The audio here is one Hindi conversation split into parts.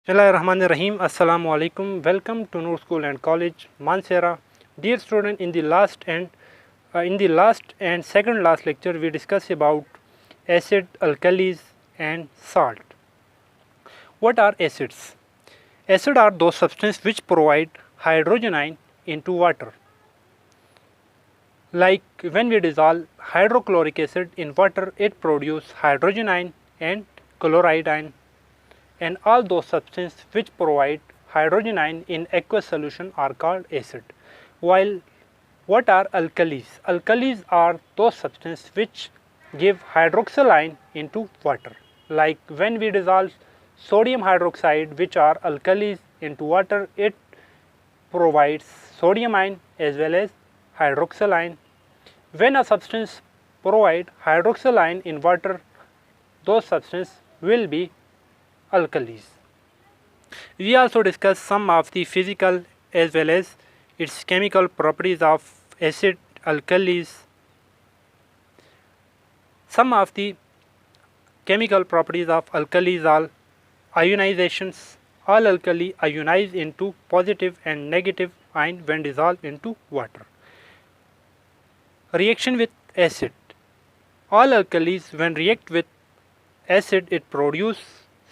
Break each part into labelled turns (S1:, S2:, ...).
S1: Bismillahirrahmanirrahim. Assalamu alaikum. Welcome to Noor School and College, Mansehra. Dear student, in the last and second last lecture, we discussed about acid, alkalis, and salt. What are acids? Acid are those substances which provide hydrogen ion into water. Like when we dissolve hydrochloric acid in water, it produces hydrogen ion and chloride ion, and all those substances which provide hydrogen ion in aqueous solution are called acid. While what are alkalis? Alkalis are those substances which give hydroxyl ion into water. Like when we dissolve sodium hydroxide, which are alkalis, into water, it provides sodium ion as well as hydroxyl ion. When a substance provide hydroxyl ion in water, those substances will be alkalis. We also discuss some of the physical as well as its chemical properties of acid, alkalis. Some of the chemical properties of alkalis are ionizations. All alkali ionize into positive and negative ion when dissolved into water. Reaction with acid. All alkalis when react with acid, it produce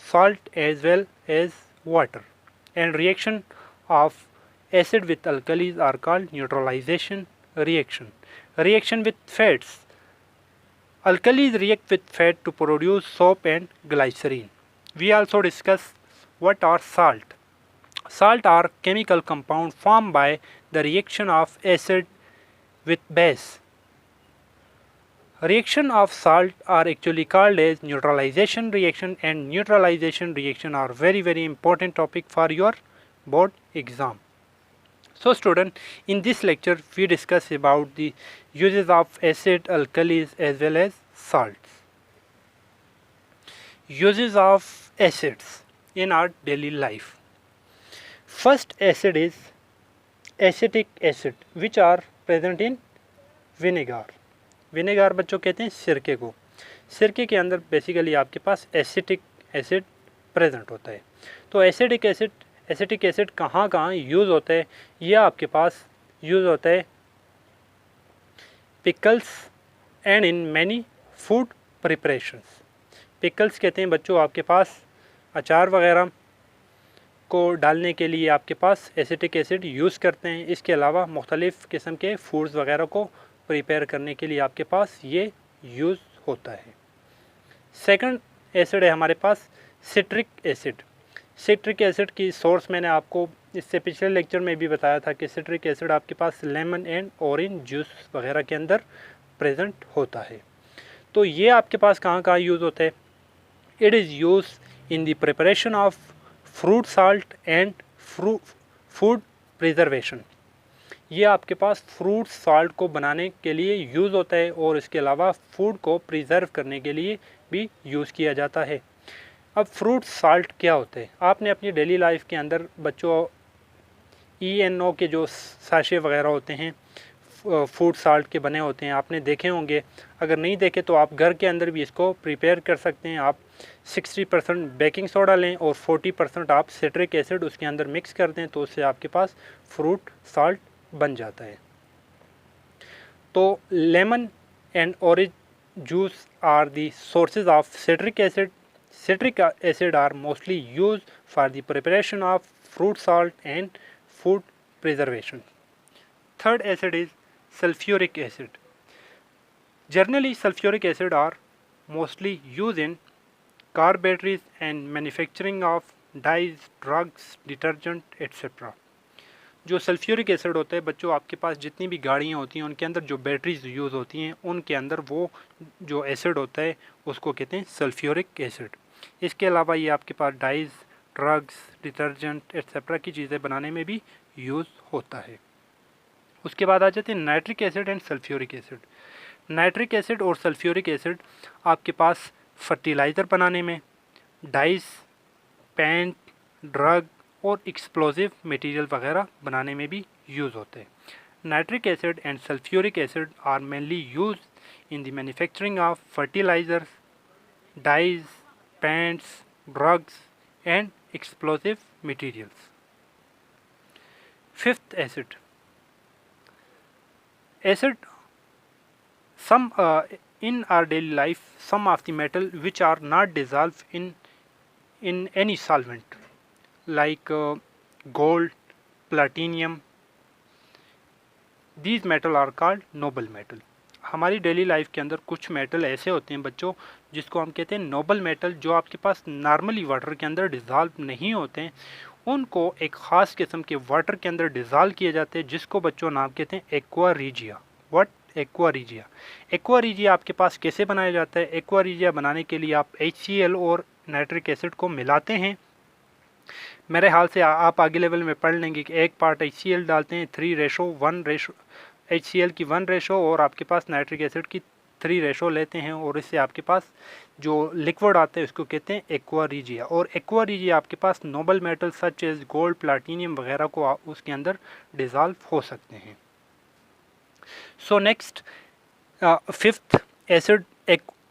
S1: salt as well as water, and reaction of acid with alkalis are called neutralization reaction. Reaction with fats. Alkalis react with fat to produce soap and glycerine. We also discuss what are salt. Salt are chemical compounds formed by the reaction of acid with base. Reaction of salt are actually called as neutralization reaction, and neutralization reaction are very important topic for your board exam. So student, in this lecture we discuss about the uses of acid, alkalis as well as salts. Uses of acids in our daily life. First acid is acetic acid, which are present in vinegar. Vinegar बच्चों कहते हैं सिरके को. सिरके के अंदर बेसिकली आपके पास एसिटिक एसिड प्रेजेंट होता है. तो एसिटिक एसिड कहाँ कहाँ यूज़ होता है? यह आपके पास यूज़ होता है pickles and in many food preparations. Pickles कहते हैं बच्चों आपके पास अचार वगैरह को डालने के लिए आपके पास एसिटिक एसिड यूज़ करते हैं. इसके अलावा मुख्तलिफ़ किस्म के फूड्स वगैरह को प्रिपेयर करने के लिए आपके पास ये यूज़ होता है. सेकंड एसिड है हमारे पास सिट्रिक एसिड. सिट्रिक एसिड की सोर्स मैंने आपको इससे पिछले लेक्चर में भी बताया था कि सिट्रिक एसिड आपके पास लेमन एंड ऑरेंज जूस वगैरह के अंदर प्रेजेंट होता है. तो ये आपके पास कहाँ कहाँ यूज़ होता है? It is use in the preparation of fruit salt and food preservation. ये आपके पास फ्रूट साल्ट को बनाने के लिए यूज़ होता है और इसके अलावा फूड को प्रिजर्व करने के लिए भी यूज़ किया जाता है. अब फ्रूट साल्ट क्या होते हैं? आपने अपनी डेली लाइफ के अंदर बच्चों ENO के जो साशे वगैरह होते हैं फूड साल्ट के बने होते हैं, आपने देखे होंगे. अगर नहीं देखे तो आप घर के अंदर भी इसको प्रिपेयर कर सकते हैं. आप 60% बेकिंग सोडा लें और 40% आप सिट्रिक एसिड उसके अंदर मिक्स कर दें, तो उससे आपके पास फ्रूट साल्ट बन जाता है. तो lemon and orange juice are the sources of citric acid. Citric acid are mostly used for the preparation of fruit salt and food preservation. Third acid is sulfuric acid. Generally, sulfuric acid are mostly used in car batteries and manufacturing of dyes, drugs, detergent, etc. जो सल्फ्यूरिक एसिड होता है बच्चों आपके पास जितनी भी गाड़ियाँ होती हैं उनके अंदर जो बैटरीज यूज़ होती हैं उनके अंदर वो जो एसिड होता है उसको कहते हैं सल्फ्यूरिक एसिड. इसके अलावा ये आपके पास डाइज, ड्रग्स, डिटर्जेंट एक्सेट्रा की चीज़ें बनाने में भी यूज़ होता है. उसके बाद आ जाते हैं nitric acid and sulphuric acid. Nitric acid और सल्फ्यूरिक एसिड आपके पास फर्टिलाइज़र बनाने में, डाइज, पेंट, ड्रग और एक्सप्लोजिव मटेरियल वगैरह बनाने में भी यूज़ होते हैं. Nitric acid and sulphuric acid are mainly use in the manufacturing of fertilisers, dyes, paints, drugs and explosive materials. Fifth, acid. Acid, some in our daily life, some of the metal which are not dissolved in any solvent, like gold, platinum, these metal are called Nobel metal. हमारी डेली लाइफ के अंदर कुछ मेटल ऐसे होते हैं बच्चों जिसको हम कहते हैं नोबल मेटल, जो आपके पास नॉर्मली वाटर के अंदर डिज़ोल्व नहीं होते हैं, उनको एक ख़ास किस्म के वाटर के अंदर डिज़ोल्व किए जाते हैं, जिसको बच्चों नाम कहते हैं aqua regia. What? Aqua regia. Aqua regia आपके पास कैसे बनाया जाता है? एक्वा रीजिया बनाने के लिए आप HCl और नाइट्रिक एसिड को मिलाते हैं. मेरे हाल से आप आगे लेवल में पढ़ लेंगे कि एक पार्ट HCl डालते हैं 3:1 रेशो, HCl की 1 रेशो, और आपके पास नाइट्रिक एसिड की 3 रेशो लेते हैं, और इससे आपके पास जो लिक्विड आता है उसको कहते हैं एक्वा रीजिया. और एक्वा रीजिया आपके पास noble metal such as gold, platinum वगैरह को उसके अंदर डिज़ोल्व हो सकते हैं. So next, fifth,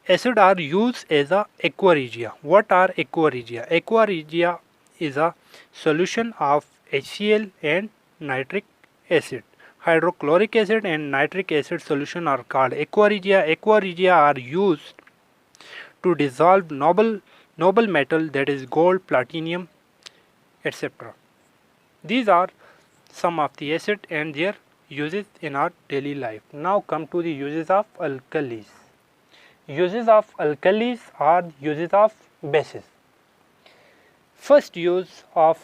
S1: acid are used as a aqua regia. What are aqua regia? Aqua regia is a solution of HCl and nitric acid. Hydrochloric acid and nitric acid solution are called aqua regia. Aqua regia are used to dissolve noble metal, that is gold, platinum, etc. These are some of the acid and their uses in our daily life. Now come to the uses of alkalis. Uses of alkalis are uses of bases. First use of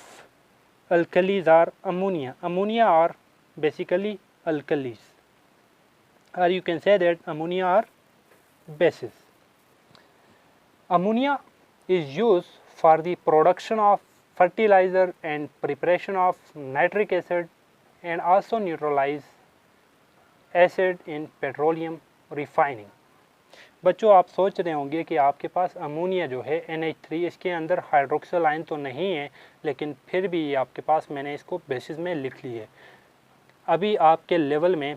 S1: alkalis are ammonia. Ammonia are basically alkalis, or you can say that ammonia are bases. Ammonia is used for the production of fertilizer and preparation of nitric acid, and also neutralize acid in petroleum refining. बच्चों आप सोच रहे होंगे कि आपके पास अमोनिया जो है NH3, इसके अंदर हाइड्रोक्सिल आयन तो नहीं है, लेकिन फिर भी आपके पास मैंने इसको बेसिस में लिख ली है. अभी आपके लेवल में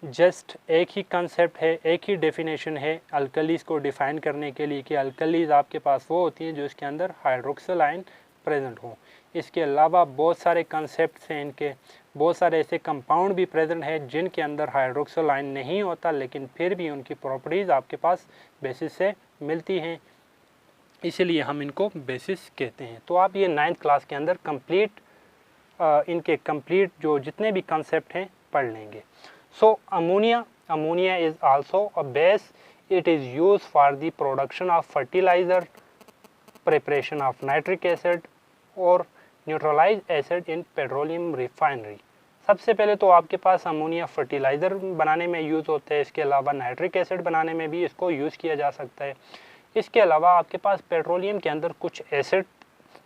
S1: जस्ट एक ही कंसेप्ट है, एक ही डेफिनेशन है अल्कलीज को डिफ़ाइन करने के लिए कि अल्कलीज आपके पास वो होती हैं जो इसके अंदर हाइड्रोक्सिल आयन प्रेजेंट हो. इसके अलावा बहुत सारे कंसेप्ट्स हैं, इनके बहुत सारे ऐसे कंपाउंड भी प्रेजेंट है जिनके अंदर हाइड्रोक्सिल आयन नहीं होता, लेकिन फिर भी उनकी प्रॉपर्टीज़ आपके पास बेसिस से मिलती हैं, इसलिए हम इनको बेसिस कहते हैं. तो आप ये 9th क्लास के अंदर इनके कंप्लीट जो जितने भी कंसेप्ट हैं पढ़ लेंगे. So ammonia is also a base. It is use for the production of fertiliser, preparation of nitric acid और neutralise acid in petroleum refinery. सबसे पहले तो आपके पास अमोनिया फर्टिलाइज़र बनाने में यूज़ होता है, इसके अलावा नाइट्रिक एसिड बनाने में भी इसको यूज़ किया जा सकता है. इसके अलावा आपके पास पेट्रोलियम के अंदर कुछ एसिड,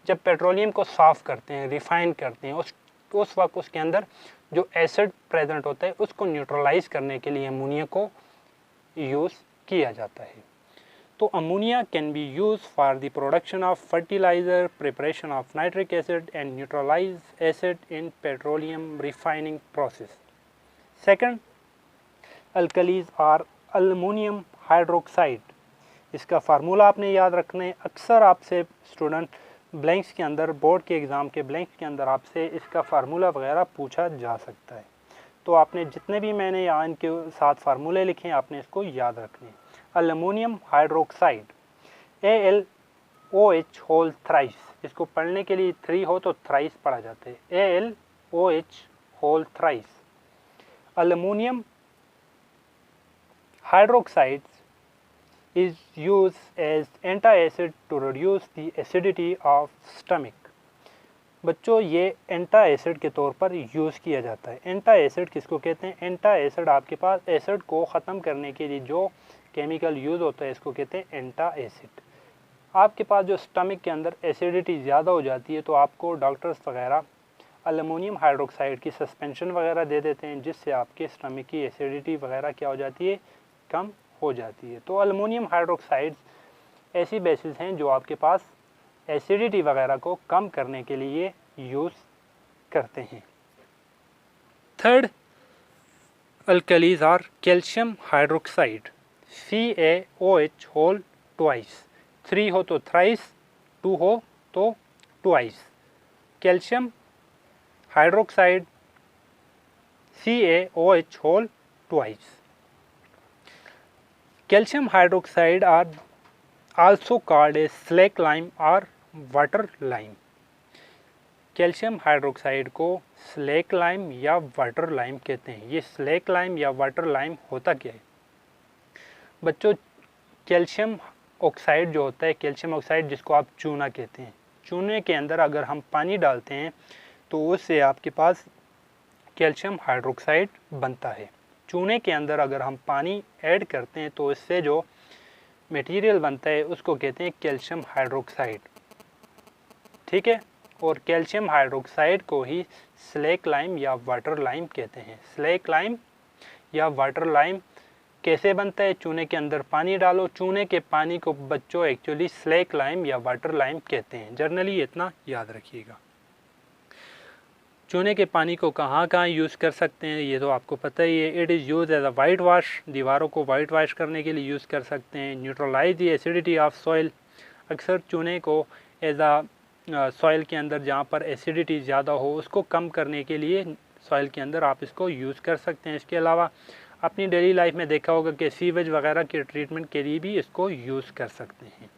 S1: जब पेट्रोलियम को साफ़ करते हैं, रिफ़ाइन करते हैं, उस वक्त उसके अंदर जो एसिड प्रेजेंट होता है उसको न्यूट्रलाइज करने के लिए अमोनिया को यूज़ किया जाता है. तो ammonia can be use for the production of fertiliser, preparation of nitric acid and neutralise acid in petroleum refining process. Second, alkalis are aluminium hydroxide. इसका फार्मूला आपने याद रखना है. अक्सर आपसे स्टूडेंट ब्लैंक्स के अंदर, बोर्ड के एग्ज़ाम के ब्लैंक्स के अंदर आपसे इसका फार्मूला वगैरह पूछा जा सकता है. तो आपने जितने भी मैंने यहाँ इनके साथ फार्मूले लिखे हैं आपने इसको याद रखने हैं. Aluminium hydroxide AlOH whole thrice. इसको पढ़ने के लिए 3 हो तो थ्राइस पढ़ा जाता है. AlOH whole thrice. Aluminium hydroxide is used as anti-acid to reduce the acidity of stomach. बच्चों ये एंटा एसिड के तौर पर यूज़ किया जाता है. एंटा एसिड किसको कहते हैं? एंटा एसिड आपके पास एसिड को ख़त्म करने के लिए जो केमिकल यूज़ होता है इसको कहते हैं एंटा एसिड. आपके पास जो स्टमक के अंदर एसिडिटी ज़्यादा हो जाती है तो आपको डॉक्टर्स वगैरह अल्युमिनियम हाइड्रोक्साइड की सस्पेंशन वगैरह दे देते हैं, जिससे आपके स्टमक की एसिडिटी वगैरह क्या हो जाती है? कम हो जाती है. तो अल्युमिनियम हाइड्रोक्साइड्स ऐसी बेसिस हैं जो आपके पास एसिडिटी वगैरह को कम करने के लिए यूज़ करते हैं. Third alkalis are calcium hydroxide. CaOH whole twice. 3 हो तो थ्राइस, 2 हो तो twice. Calcium hydroxide CaOH whole twice. Calcium hydroxide are also called as slack lime or water lime. Calcium hydroxide को स्लैक लाइम या वाटर लाइम कहते हैं। ये स्लैक लाइम या वाटर लाइम होता क्या है बच्चों? कैल्शियम ऑक्साइड जो होता है, कैल्शियम ऑक्साइड जिसको आप चूना कहते हैं, चूने के अंदर अगर हम पानी डालते हैं तो उससे आपके पास कैल्शियम हाइड्रोक्साइड बनता है। चूने के अंदर अगर हम पानी ऐड करते हैं तो इससे जो मटेरियल बनता है उसको कहते हैं कैल्शियम हाइड्रोक्साइड, ठीक है। और कैल्शियम हाइड्रोक्साइड को ही स्लैक लाइम या वाटर लाइम कहते हैं। स्लैक लाइम या वाटर लाइम कैसे बनता है? चूने के अंदर पानी डालो, चूने के पानी को बच्चों एक्चुअली स्लैक लाइम या वाटर लाइम कहते हैं। जनरली इतना याद रखिएगा। चूने के पानी को कहाँ कहाँ यूज़ कर सकते हैं ये तो आपको पता ही है। It is use as a white wash, दीवारों को वाइट वाश करने के लिए यूज़ कर सकते हैं। Neutralise the acidity of soil, अक्सर चूने को एज अ सॉइल के अंदर जहाँ पर एसिडिटी ज़्यादा हो उसको कम करने के लिए सॉइल के अंदर आप इसको यूज़ कर सकते हैं। इसके अलावा अपनी डेली लाइफ में देखा होगा कि सीवेज वगैरह के ट्रीटमेंट के लिए भी इसको यूज़ कर सकते हैं।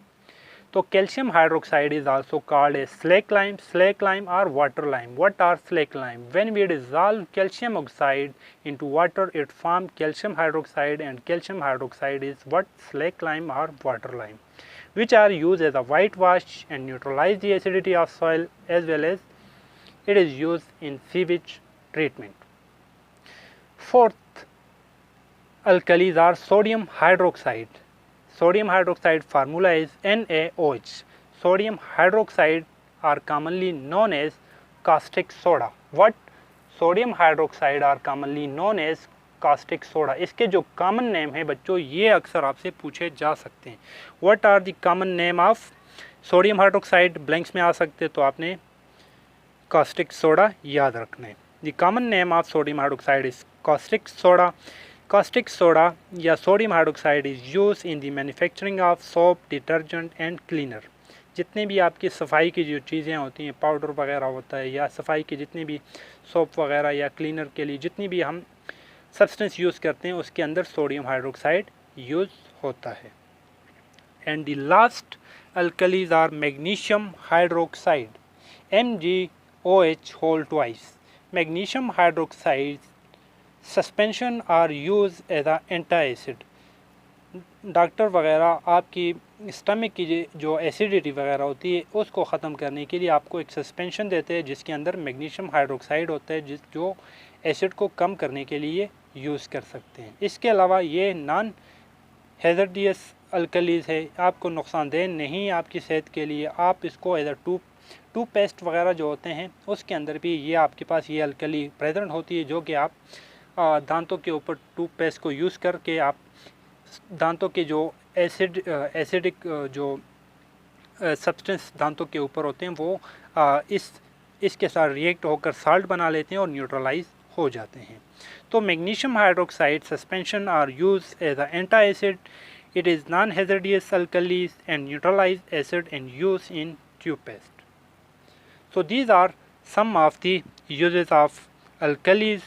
S1: तो calcium hydroxide is also called a slack lime और water lime. What are slack lime? When we dissolve calcium oxide into water it form calcium hydroxide and calcium hydroxide is what slack lime और water lime, which are used as a whitewash and neutralize the acidity of soil, as well as it is used in sewage treatment. Fourth alkalis are sodium hydroxide. Sodium hydroxide formula is NaOH. Sodium hydroxide are commonly known as caustic soda. What? Sodium hydroxide are commonly known as caustic soda. इसके जो कॉमन नेम है बच्चों ये अक्सर आपसे पूछे जा सकते हैं। What are the common name of sodium hydroxide? Blanks में आ सकते तो आपने कास्टिक सोडा याद रखना है। The common name of sodium hydroxide is caustic soda. Caustic soda या sodium hydroxide is use in the manufacturing of soap, detergent and cleaner. जितने भी आपकी सफाई की जो चीज़ें होती हैं, पाउडर वगैरह होता है या सफाई के जितने भी सोप वगैरह या क्लीनर के लिए जितनी भी हम सब्सटेंस यूज़ करते हैं उसके अंदर सोडियम हाइड्रोक्साइड यूज़ होता है। And the last alkalis are magnesium hydroxide, MgOH whole twice. Magnesium hydroxide suspension are use as a antacid. Doctor वगैरह आपकी स्टमक की जो एसिडिटी वगैरह होती है उसको ख़त्म करने के लिए आपको एक सस्पेंशन देते हैं जिसके अंदर मैग्नीशियम हाइड्रोक्साइड होता है जो एसिड को कम करने के लिए यूज़ कर सकते हैं। इसके अलावा ये नॉन हैज़र्डियस अल्कलीज है, आपको नुकसानदेह नहीं आपकी सेहत के लिए। आप इसको एज अ टूथपेस्ट वगैरह जो होते हैं उसके अंदर भी ये आपके पास ये अल्कली प्रेजेंट होती है जो कि आप दांतों के ऊपर टूथपेस्ट को यूज़ करके आप दांतों के जो एसिडिक जो सब्सटेंस दांतों के ऊपर होते हैं वो इसके साथ रिएक्ट होकर साल्ट बना लेते हैं और न्यूट्रलाइज हो जाते हैं। तो magnesium hydroxide suspension are use as a antacid. It is non hazardous alkalis and neutralise acid and use in toothpaste. So these are some of the uses of alkalis.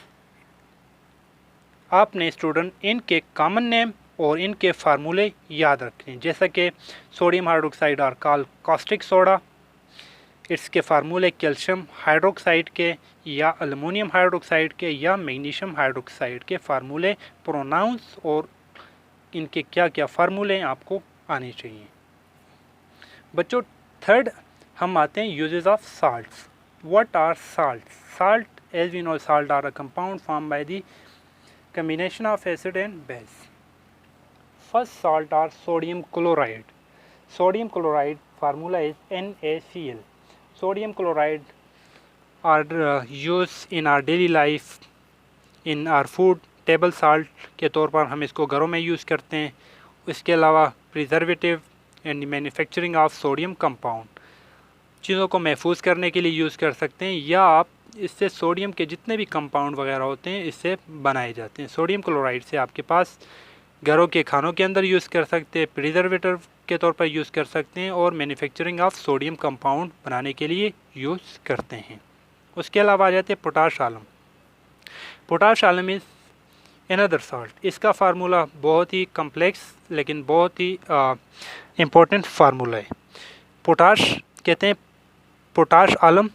S1: आपने स्टूडेंट इनके कॉमन नेम और इनके फार्मूले याद रखने हैं, जैसा कि sodium hydroxide are called caustic soda, इसके फार्मूले कैल्शियम हाइड्रोक्साइड के या एल्युमिनियम हाइड्रोक्साइड के या मैग्नीशियम हाइड्रोक्साइड के फार्मूले, प्रोनाउंस और इनके क्या क्या फार्मूले हैं आपको आने चाहिए। बच्चों थर्ड हम आते हैं uses of salts. What are salts? Salt as we know salt are a compound form by the combination of acid and base. First salt are sodium chloride. Sodium chloride formula is NaCl. Sodium chloride are used in our daily life in our food. Table salt के तौर पर हम इसको घरों में यूज़ करते हैं। इसके अलावा preservative and manufacturing of sodium compound, चीज़ों को महफूज करने के लिए यूज़ कर सकते हैं, या आप इससे सोडियम के जितने भी कंपाउंड वगैरह होते हैं इससे बनाए जाते हैं। सोडियम क्लोराइड से आपके पास घरों के खानों के अंदर यूज़ कर सकते हैं, प्रिजर्वेटिव के तौर पर यूज़ कर सकते हैं और मैन्युफैक्चरिंग ऑफ सोडियम कंपाउंड बनाने के लिए यूज़ करते हैं। उसके अलावा आ जाते हैं potash alum. Potash alum is another salt. इसका फार्मूला बहुत ही कम्प्लेक्स लेकिन बहुत ही इम्पोर्टेंट फार्मूला है। पोटाश कहते हैं potash alum,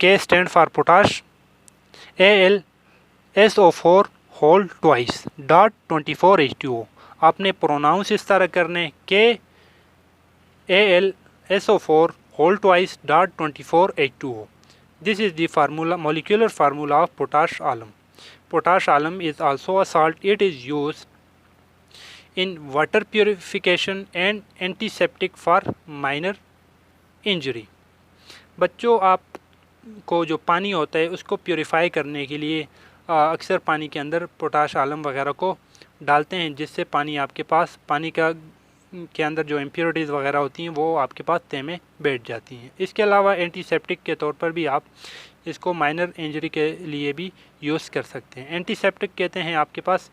S1: K stand for potash, AlSO4 whole twice dot 24 H2O। आपने प्रोनाउंस इस तरह करने के AlSO4 whole twice dot 24 H2O। This is the formula, molecular formula of potash alum. Potash alum is also a salt. It is used in water purification and antiseptic for minor injury. बच्चों, आपको जो पानी होता है उसको प्योरीफाई करने के लिए अक्सर पानी के अंदर पोटाश आलम वगैरह को डालते हैं, जिससे पानी आपके पास पानी के अंदर जो इम्प्योरिटीज़ वगैरह होती हैं वो आपके पास तह में बैठ जाती हैं। इसके अलावा एंटीसेप्टिक के तौर पर भी आप इसको माइनर इंजरी के लिए भी यूज़ कर सकते हैं। एंटीसेप्टिक कहते हैं आपके पास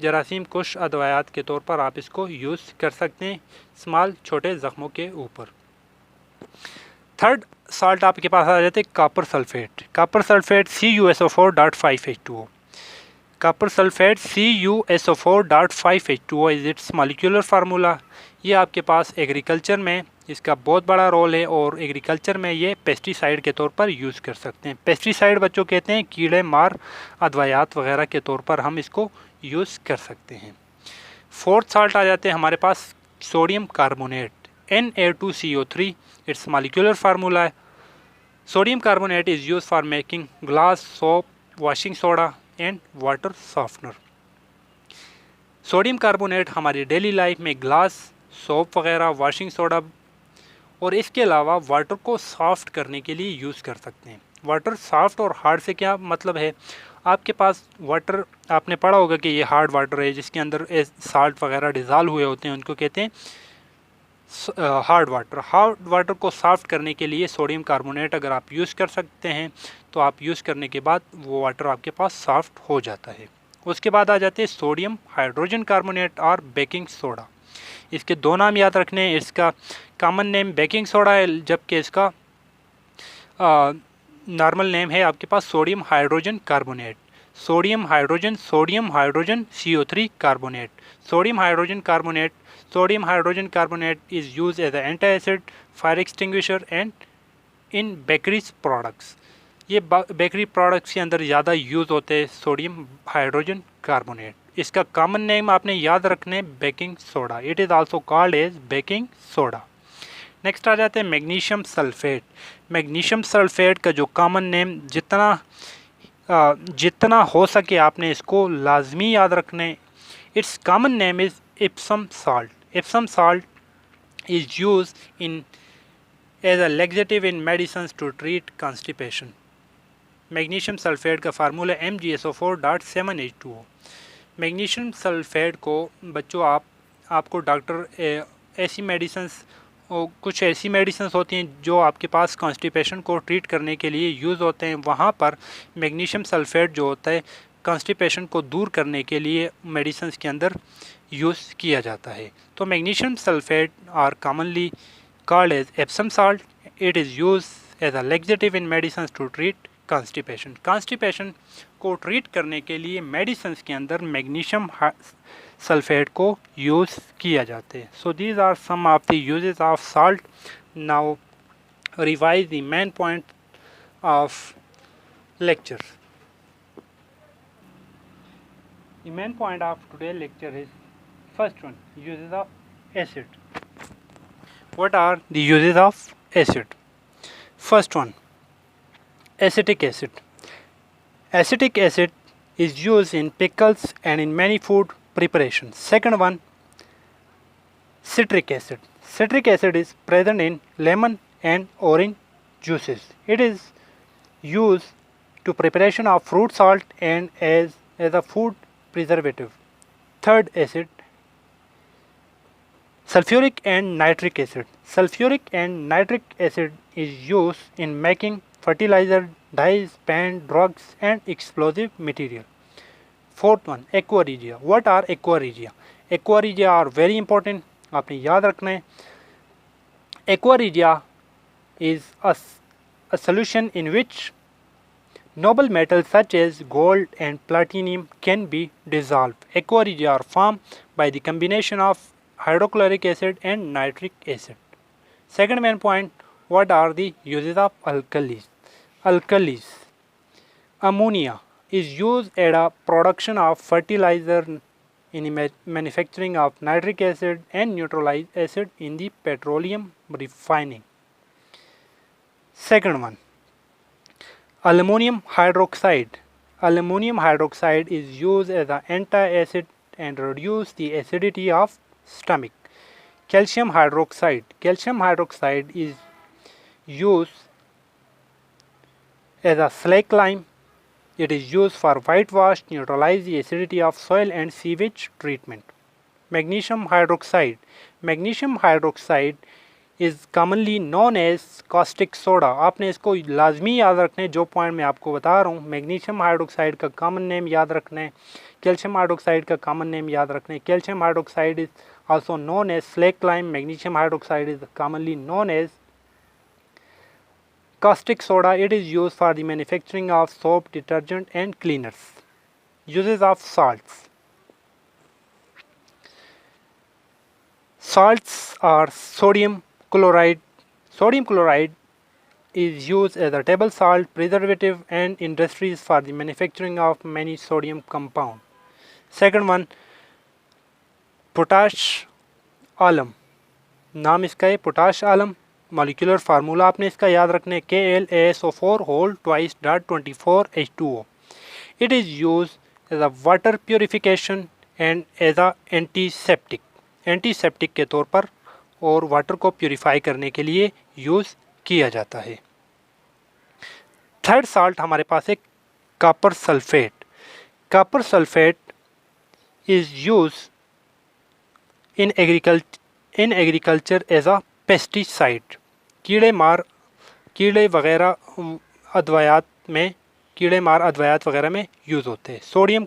S1: जरासीम कुश अदवायात के तौर पर आप इसको यूज़ कर सकते हैं स्मॉल छोटे ज़ख्मों के ऊपर। थर्ड सॉल्ट आपके पास आ जाते हैं copper sulphate. Copper sulphate CuSO4.5H2O। Copper sulphate CuSO4.5H2O is it's molecular formula. ये आपके पास एग्रीकल्चर में इसका बहुत बड़ा रोल है और एग्रीकल्चर में ये पेस्टिसाइड के तौर पर यूज़ कर सकते हैं। पेस्टिसाइड बच्चों कहते हैं कीड़े मार अदवायात वगैरह के तौर पर हम इसको यूज़ कर सकते हैं। फोर्थ सॉल्ट आ जाते हैं हमारे पास sodium carbonate, Na2CO3। It's molecular formula है। Sodium carbonate is use for making glass, soap, washing soda and water softener. Sodium carbonate हमारी डेली लाइफ में ग्लास, सोप वगैरह, वॉशिंग सोडा और इसके अलावा वाटर को सॉफ्ट करने के लिए यूज़ कर सकते हैं। वाटर सॉफ्ट और हार्ड से क्या मतलब है? आपके पास वाटर, आपने पढ़ा होगा कि ये हार्ड वाटर है जिसके अंदर साल्ट वगैरह डिज़ॉल्व हुए होते हैं, उनको कहते हैं हार्ड वाटर। हार्ड वाटर को सॉफ्ट करने के लिए सोडियम कार्बोनेट अगर आप यूज़ कर सकते हैं तो आप यूज़ करने के बाद वो वाटर आपके पास सॉफ्ट हो जाता है। उसके बाद आ जाते हैं सोडियम हाइड्रोजन कार्बोनेट और बेकिंग सोडा। इसके दो नाम याद रखने हैं। इसका कॉमन नेम बेकिंग सोडा है, जबकि इसका नॉर्मल नेम है आपके पास sodium hydrogen carbonate. Sodium hydrogen CO3 carbonate. Sodium hydrogen carbonate is use as an anti acid, fire extinguisher and in bakeries products. ये बेकरी प्रोडक्ट्स के अंदर ज़्यादा यूज़ होते हैं सोडियम हाइड्रोजन कार्बोनेट। इसका कॉमन नेम आपने याद रखने baking soda. It is also called as baking soda. Next आ जाते हैं मैग्नीशियम सल्फेट। मैग्नीशियम सल्फेट का जो कॉमन नेम जितना हो सके आपने इसको लाजमी याद रखने। Its common name is Epsom salt. Epsom salt is use in as a laxative in medicine to treat constipation. Magnesium sulphate का फार्मूला MgSO4.7H2O। मैग्नीशियम सल्फेट को बच्चों आपको डॉक्टर ऐसी मेडिसिन्स और कुछ ऐसी मेडिसिन्स होती हैं जो आपके पास कॉन्स्टिपेशन को ट्रीट करने के लिए यूज़ होते हैं, वहाँ पर मैग्नीशियम सल्फेट जो होता है कॉन्स्टिपेशन को दूर करने के लिए मेडिसिन्स के अंदर यूज़ किया जाता है। तो magnesium sulphate are commonly called as Epsom salt. It is use as a laxative in medicine to treat constipation. Constipation को ट्रीट करने के लिए मेडिसिन्स के अंदर मैग्नीशियम सल्फेट को यूज़ किया जाते हैं। So these are some of the uses of salt. Now revise the main point of lecture. The main point of today's lecture is first one, uses of acid. What are the uses of acid? First one, acetic acid. Acetic acid is used in pickles and in many food preparations. Second one, citric acid. Citric acid is present in lemon and orange juices. It is used to preparation of fruit salt and as a food preservative. Third acid, sulfuric and nitric acid. Sulfuric and nitric acid is used in making fertilizer, dyes, paint, drugs and explosive material. Fourth one aqua regia. What are aqua regia? Aqua regia are very important, आपने याद रखना है। Aqua regia is a solution in which noble metals such as gold and platinum can be dissolved. Aqua-regia are formed by the combination of hydrochloric acid and nitric acid. Second main point, what are the uses of alkalis? Alkalis. Ammonia is used at a production of fertilizer in the manufacturing of nitric acid and neutralized acid in the petroleum refining. Second one, aluminum hydroxide. Aluminum hydroxide is used as an anti-acid and reduce the acidity of stomach. Calcium hydroxide. Calcium hydroxide is used as a slake lime. It is used for whitewash, neutralize the acidity of soil and sewage treatment. Magnesium hydroxide. Magnesium hydroxide is commonly known as caustic soda. आपने इसको लाजमी याद रखना है, जो पॉइंट मैं आपको बता रहा हूँ। मैग्नीशियम हाइड्रोक्साइड का कॉमन नेम याद रखना है, कैल्शियम हाइड्रोक्साइड का कॉमन नेम याद रखना है। Calcium hydroxide is also known as slake lime, magnesium hydroxide is commonly known as caustic soda. It is used for the manufacturing of soap, detergent and cleaners. Uses of salts. Salts are sodium chloride. Sodium chloride is used as a table salt, preservative and industries for the manufacturing of many sodium compound. Second one, potash alum. नाम इसका है पोटाश आलम। मॉलिक्यूलर फार्मूला आपने इसका याद रखना है KLaSO4 whole twice dot 24 H2O. It is used as a water purification and as a antiseptic. Antiseptic के तौर पर और वाटर को प्यूरिफाई करने के लिए यूज़ किया जाता है। थर्ड साल्ट हमारे पास है copper sulphate. Copper sulphate is use in agriculture as a pesticide. कीड़े मार अद्वयात वगैरह में यूज़ होते हैं। सोडियम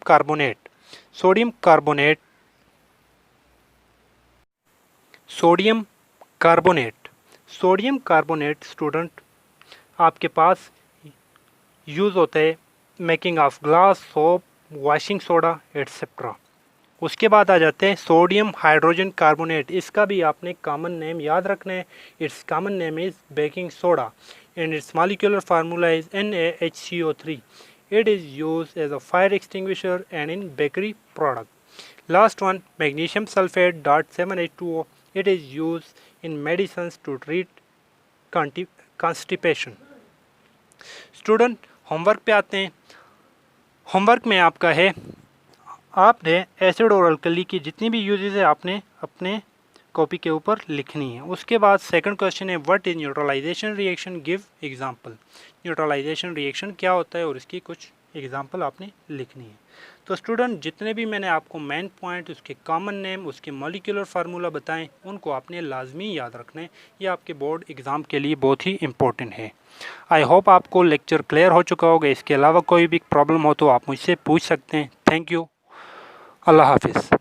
S1: कार्बोनेट स्टूडेंट आपके पास यूज़ होता है making of glass, soap, washing soda etcetera. उसके बाद आ जाते हैं सोडियम हाइड्रोजन कार्बोनेट। इसका भी आपने कॉमन नेम याद रखना है। It's common name is baking soda and its molecular formula is NaHCO3. It is used as a fire extinguisher and in bakery product. Last one, magnesium sulfate .7H2O. It is used in medicines to treat constipation. Student homework पे आते हैं। होमवर्क में आपका है, आपने एसिड और अल्कली की जितनी भी यूजेस है आपने अपने कॉपी के ऊपर लिखनी है। उसके बाद सेकंड क्वेश्चन है what is neutralisation reaction, give example. Neutralisation reaction क्या होता है और इसकी कुछ एग्जांपल आपने लिखनी है। तो स्टूडेंट जितने भी मैंने आपको मेन पॉइंट, उसके कॉमन नेम, उसके मॉलिक्यूलर फार्मूला बताएं, उनको आपने लाजमी याद रखना है। ये आपके बोर्ड एग्ज़ाम के लिए बहुत ही इंपॉर्टेंट है। आई होप आपको लेक्चर क्लियर हो चुका होगा। इसके अलावा कोई भी प्रॉब्लम हो तो आप मुझसे पूछ सकते हैं। Thank you. अल्लाह हाफिज़।